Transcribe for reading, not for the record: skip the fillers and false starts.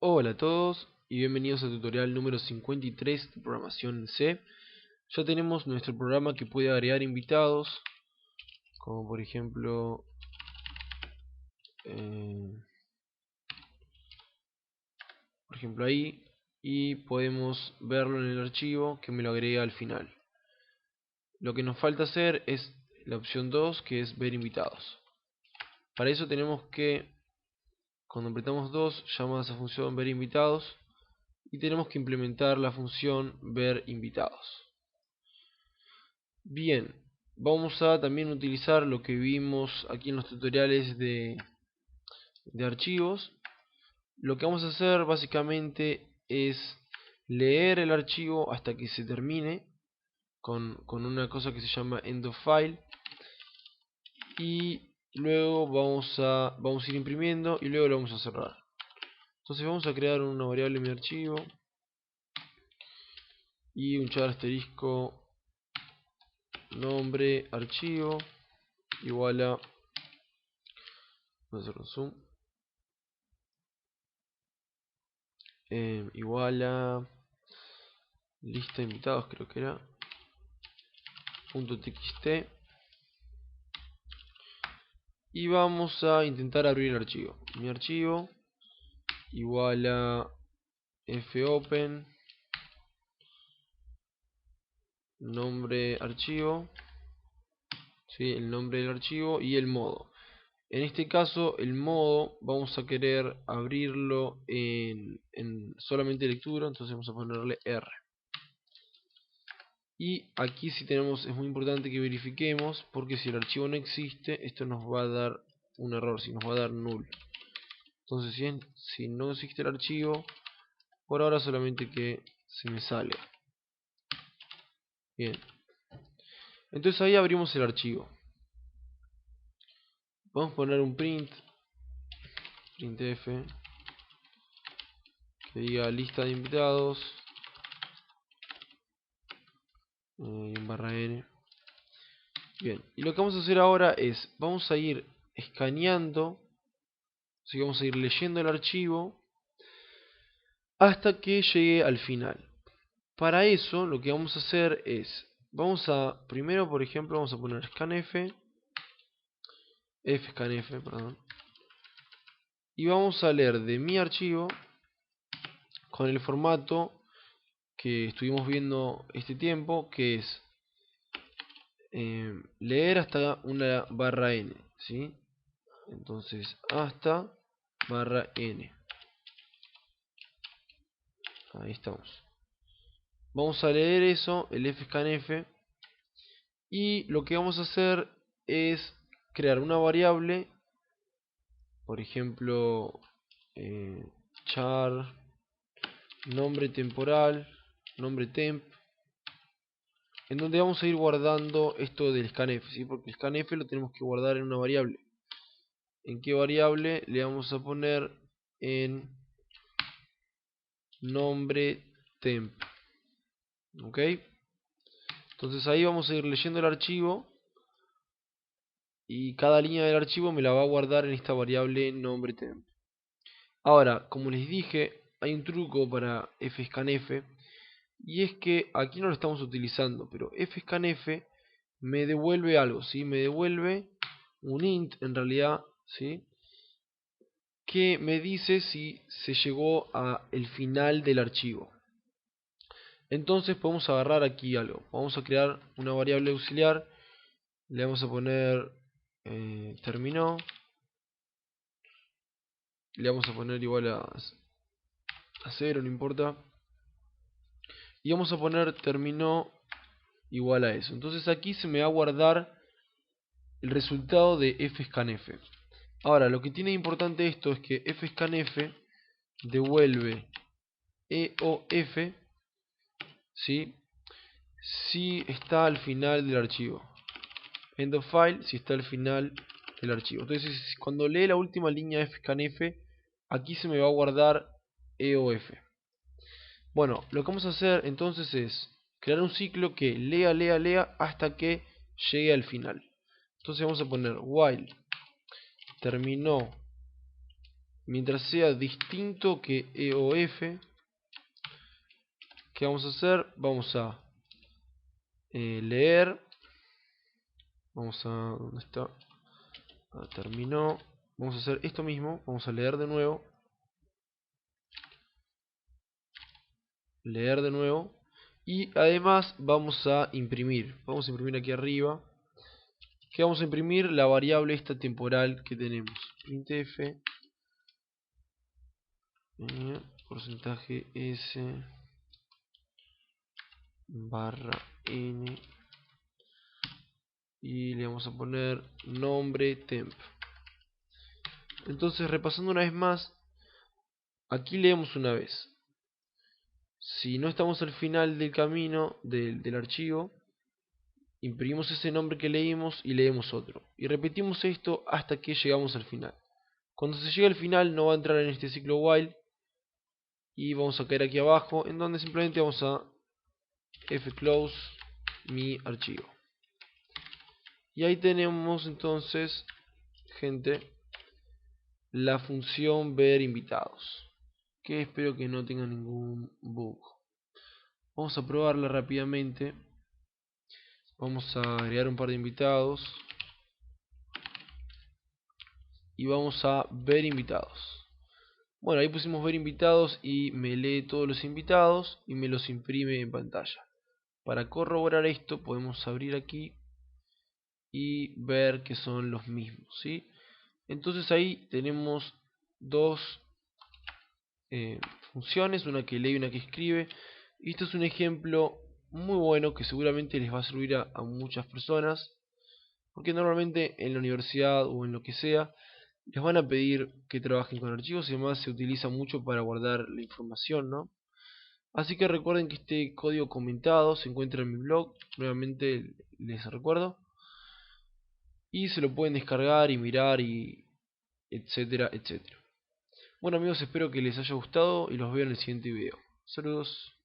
Hola a todos y bienvenidos al tutorial número 53 de programación en C. Ya tenemos nuestro programa que puede agregar invitados, como por ejemplo ahí, y podemos verlo en el archivo que me lo agrega al final. Lo que nos falta hacer es la opción 2, que es ver invitados. Para eso tenemos que, cuando apretamos 2, llama a esa función ver invitados y tenemos que implementar la función ver invitados. Bien, vamos a también utilizar lo que vimos aquí en los tutoriales de archivos. Lo que vamos a hacer básicamente es leer el archivo hasta que se termine con una cosa que se llama end of file, y luego vamos a ir imprimiendo y luego lo vamos a cerrar. Entonces vamos a crear una variable en mi archivo y un char asterisco nombre archivo igual a, vamos a hacer un zoom, igual a lista de invitados, creo que era .txt, y vamos a intentar abrir el archivo. Mi archivo igual a fopen nombre archivo, ¿sí? El nombre del archivo y el modo. En este caso el modo vamos a querer abrirlo en solamente lectura, entonces vamos a ponerle R. Y aquí si tenemos, es muy importante que verifiquemos, porque si el archivo no existe, esto nos va a dar un error, si nos va a dar null. Entonces si no existe el archivo, por ahora solamente que se me sale. Bien, entonces ahí abrimos el archivo. Vamos a poner un printf que diga lista de invitados y un /n. Bien, y lo que vamos a hacer ahora es, vamos a ir escaneando, así que vamos a ir leyendo el archivo hasta que llegue al final. Para eso lo que vamos a hacer es, primero por ejemplo vamos a poner scanf, fscanf, perdón, y vamos a leer de mi archivo con el formato que estuvimos viendo este tiempo, que es leer hasta una /n, ¿sí? Entonces hasta /n, ahí estamos. Vamos a leer eso, el fscanf, y lo que vamos a hacer es crear una variable, por ejemplo char nombre temporal, nombre temp, en donde vamos a ir guardando esto del scanf, ¿sí? Porque el scanf lo tenemos que guardar en una variable. ¿En qué variable? Le vamos a poner en nombre temp. ¿Ok? Entonces ahí vamos a ir leyendo el archivo y cada línea del archivo me la va a guardar en esta variable nombre temp. Ahora, como les dije, hay un truco para fscanf, y es que aquí no lo estamos utilizando, pero fscanf me devuelve algo, ¿sí? Me devuelve un int en realidad, ¿sí? Que me dice si se llegó a el final del archivo. Entonces podemos agarrar aquí algo. Vamos a crear una variable auxiliar, le vamos a poner terminó, le vamos a poner igual a 0, no importa, y vamos a poner terminó igual a eso. Entonces aquí se me va a guardar el resultado de fscanf. Ahora, lo que tiene importante esto es que fscanf devuelve EOF, ¿sí? Si está al final del archivo. End of file si está al final del archivo. Entonces, cuando lee la última línea de fscanf, aquí se me va a guardar EOF. Bueno, lo que vamos a hacer entonces es crear un ciclo que lea hasta que llegue al final. Entonces vamos a poner while terminó mientras sea distinto que EOF. ¿Qué vamos a hacer? Vamos a leer. Vamos a... ¿dónde está? Terminó. Vamos a hacer esto mismo. Vamos a leer de nuevo. Leer de nuevo. Y además vamos a imprimir. Vamos a imprimir aquí arriba. ¿Qué vamos a imprimir? La variable esta temporal que tenemos. Printf. Porcentaje S barra N. Y le vamos a poner nombre temp. Entonces, repasando una vez más, aquí leemos una vez. Si no estamos al final del camino del archivo, imprimimos ese nombre que leímos y leemos otro. Y repetimos esto hasta que llegamos al final. Cuando se llega al final no va a entrar en este ciclo while. Y vamos a caer aquí abajo, en donde simplemente vamos a fclose mi archivo. Y ahí tenemos entonces, gente, la función ver invitados, que espero que no tenga ningún bug. Vamos a probarla rápidamente. Vamos a agregar un par de invitados y vamos a ver invitados. Bueno, ahí pusimos ver invitados y me lee todos los invitados y me los imprime en pantalla. Para corroborar esto podemos abrir aquí y ver que son los mismos, ¿sí? Entonces ahí tenemos dos funciones, una que lee y una que escribe. Y esto es un ejemplo muy bueno que seguramente les va a servir a muchas personas, porque normalmente en la universidad o en lo que sea les van a pedir que trabajen con archivos y además se utiliza mucho para guardar la información, ¿no? Así que recuerden que este código comentado se encuentra en mi blog, nuevamente les recuerdo, y se lo pueden descargar y mirar y etcétera, etcétera. Bueno amigos, espero que les haya gustado y los veo en el siguiente video. Saludos.